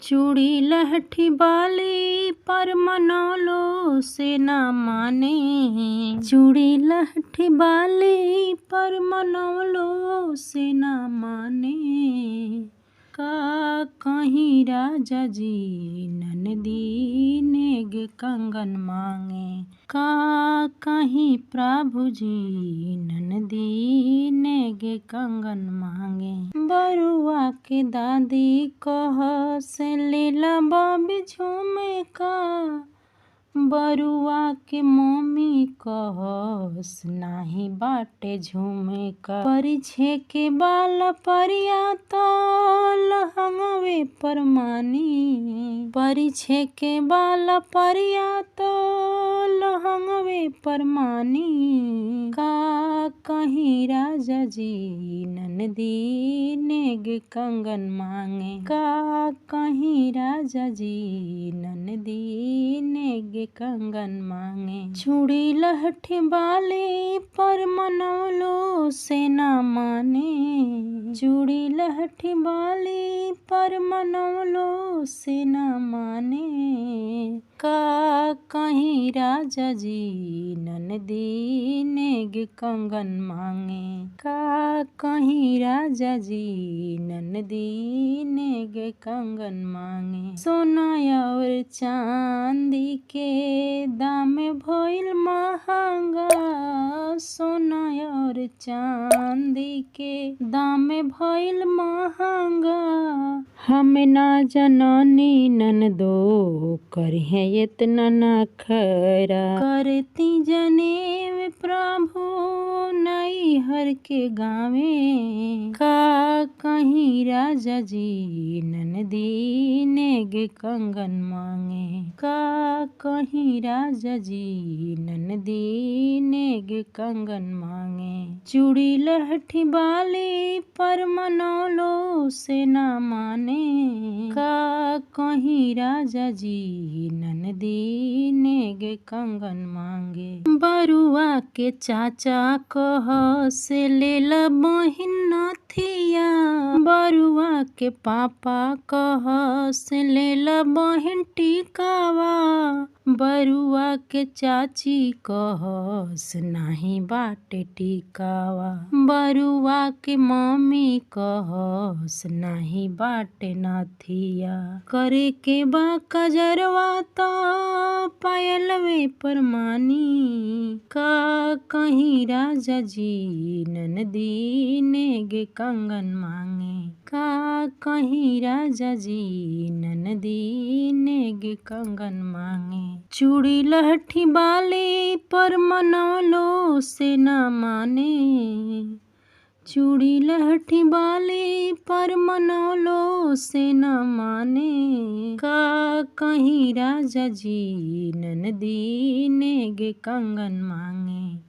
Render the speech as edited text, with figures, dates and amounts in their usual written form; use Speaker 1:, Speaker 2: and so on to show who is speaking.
Speaker 1: चूड़ी लहठी बाली पर मनौलो से ना माने। चूड़ी लहठी बाली पर मनौलो से ना माने। का कहीं राजा जी ननदी नेग कंगन मांगे। का कहीं प्रभु जी ननदी नेग कंगन मांगे। बरुआ के दादी कह से लीला बॉबी झूमे का। बरुआ के मम्मी कहस नाही बाटे झूमे का। परिछे के बाल परिया तो लहंगवे पर मानी। परिछे के बाल परिया तो लहंगवे पर मानी। का कहीं राजा जी ननदी नेग कंगन मांगे। का कहीं राजा जी ननदी नेग कंगन मांगे। चूड़ी लहठी बाली पर मनौलो से ना माने। चूड़ी लहठी बाली पर मनौलो से ना माने। का कहीं राजा जी ननदी नेग कंगन मांगे। का कहीं राजा जी ननदी नेग कंगन मांगे। सोना और चांदी के दाम भइल महंगा। सोना और चांदी के दाम भइल महंगा। हमें ना जननी ननदो करिहे इतना नखरा। करती जनेम प्रभु नैहर के गावे। का कहीं राजा जी ननदी नेग कंगन मांगे। का कहीं राजा जी ननदी नेग कंगन मांगे। चूड़ी लहठी बाली पर मनौलो से ना माने। का कहीं राजा जी ननदी नेग कंगन मांगे। बरुआ के चाचा कह से लेला बहिन नथिया। बरुआ के पापा कह से लेला बहिन टिकावा। बरुआ के चाची कहस नाही बाटे टिकावा। बरुआ के मम्मी कहस नाही बाटे नथिया। करे के बा कजरवा तो पायलवे पर मानी। का कहीं राजा जी ननदी नेग कंगन मांगे। का कहीं राजा जी ननदी नेग कंगन मांगे। चूड़ी लहठी बाली पर मनौलो से ना माने। चूड़ी लहठी बाली पर मनौलो से ना माने। का कहीं राजा जी ननदी नेग कंगन मांगे।